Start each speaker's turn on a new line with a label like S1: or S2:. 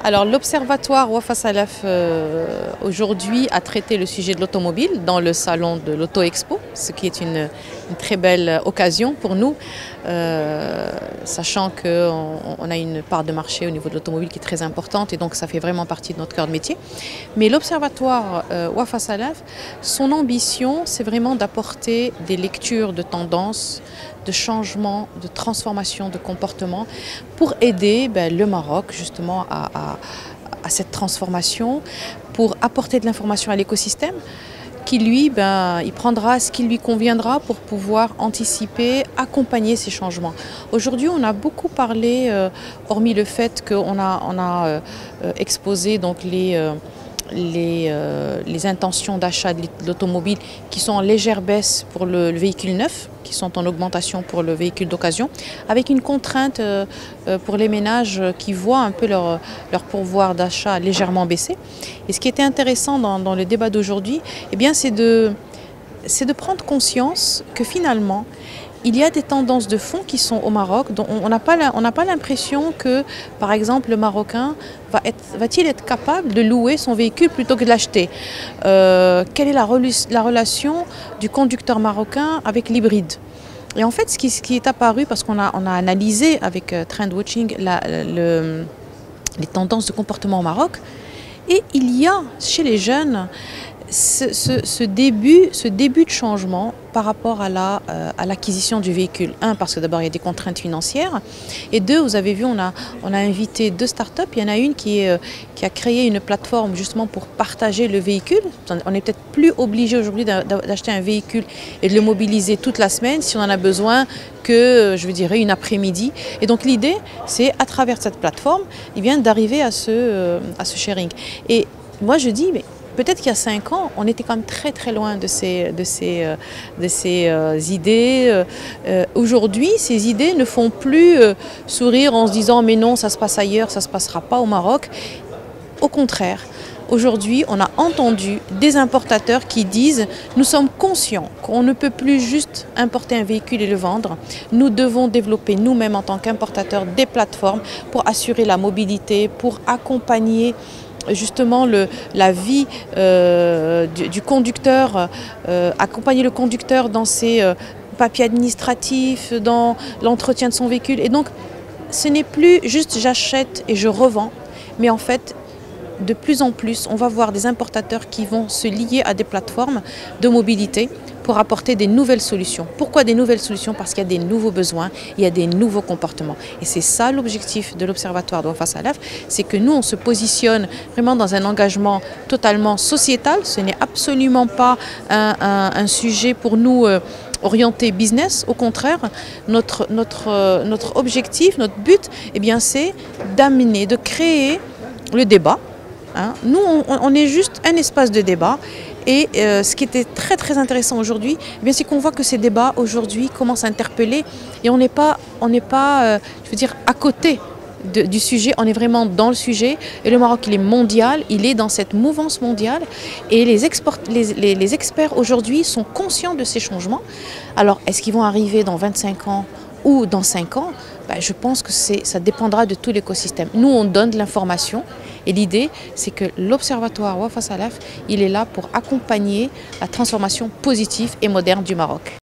S1: Alors l'Observatoire Wafa Salaf aujourd'hui a traité le sujet de l'automobile dans le salon de l'Auto Expo, ce qui est une très belle occasion pour nous, sachant qu'on a une part de marché au niveau de l'automobile qui est très importante et donc ça fait vraiment partie de notre cœur de métier. Mais l'Observatoire Wafa Salaf, son ambition c'est vraiment d'apporter des lectures de tendances, de changement, de transformation de comportement pour aider le Maroc justement à cette transformation, pour apporter de l'information à l'écosystème qui lui, il prendra ce qui lui conviendra pour pouvoir anticiper, accompagner ces changements. Aujourd'hui, on a beaucoup parlé, hormis le fait qu'on a exposé donc les intentions d'achat de l'automobile qui sont en légère baisse pour le véhicule neuf, qui sont en augmentation pour le véhicule d'occasion, avec une contrainte pour les ménages qui voient un peu leur pouvoir d'achat légèrement baisser. Et ce qui était intéressant dans le débat d'aujourd'hui, c'est de prendre conscience que finalement, il y a des tendances de fond qui sont au Maroc, dont on n'a pas l'impression que, par exemple, le Marocain va-t-il être capable de louer son véhicule plutôt que de l'acheter. Quelle est la relation du conducteur marocain avec l'hybride? Et en fait, ce qui est apparu, parce qu'on a analysé avec Trendwatching les tendances de comportement au Maroc, et il y a chez les jeunes ce début de changement par rapport à l'acquisition du véhicule. Un, parce que d'abord il y a des contraintes financières, et deux, vous avez vu, on a invité deux startups. Il y en a une qui a créé une plateforme justement pour partager le véhicule. On est peut-être plus obligé aujourd'hui d'acheter un véhicule et de le mobiliser toute la semaine si on en a besoin que, je dirais, une après-midi. Et donc l'idée, c'est à travers cette plateforme, d'arriver à ce sharing. Et moi je dis, mais peut-être qu'il y a 5 ans, on était quand même très très loin de ces idées. Aujourd'hui, ces idées ne font plus sourire en se disant mais non, ça se passe ailleurs, ça ne se passera pas au Maroc. Au contraire, aujourd'hui, on a entendu des importateurs qui disent « Nous sommes conscients qu'on ne peut plus juste importer un véhicule et le vendre. Nous devons développer nous-mêmes en tant qu'importateurs des plateformes pour assurer la mobilité, pour accompagner justement la vie du conducteur, accompagner le conducteur dans ses papiers administratifs, dans l'entretien de son véhicule. Et donc, ce n'est plus juste j'achète et je revends, mais en fait, de plus en plus, on va voir des importateurs qui vont se lier à des plateformes de mobilité pour apporter des nouvelles solutions. Pourquoi des nouvelles solutions? Parce qu'il y a des nouveaux besoins, il y a des nouveaux comportements. Et c'est ça l'objectif de l'Observatoire de Wafa Salaf, c'est que nous, on se positionne vraiment dans un engagement totalement sociétal. Ce n'est absolument pas un sujet pour nous orienté business. Au contraire, notre objectif, notre but, c'est d'amener, de créer le débat. Nous, on est juste un espace de débat. Et ce qui était très très intéressant aujourd'hui, c'est qu'on voit que ces débats aujourd'hui commencent à interpeller et on n'est pas à côté du sujet, on est vraiment dans le sujet. Et le Maroc, il est mondial, il est dans cette mouvance mondiale et les experts aujourd'hui sont conscients de ces changements. Alors, est-ce qu'ils vont arriver dans 25 ans ou dans 5 ans? Je pense que ça dépendra de tout l'écosystème. Nous, on donne de l'information et l'idée, c'est que l'Observatoire Wafa Salaf, il est là pour accompagner la transformation positive et moderne du Maroc.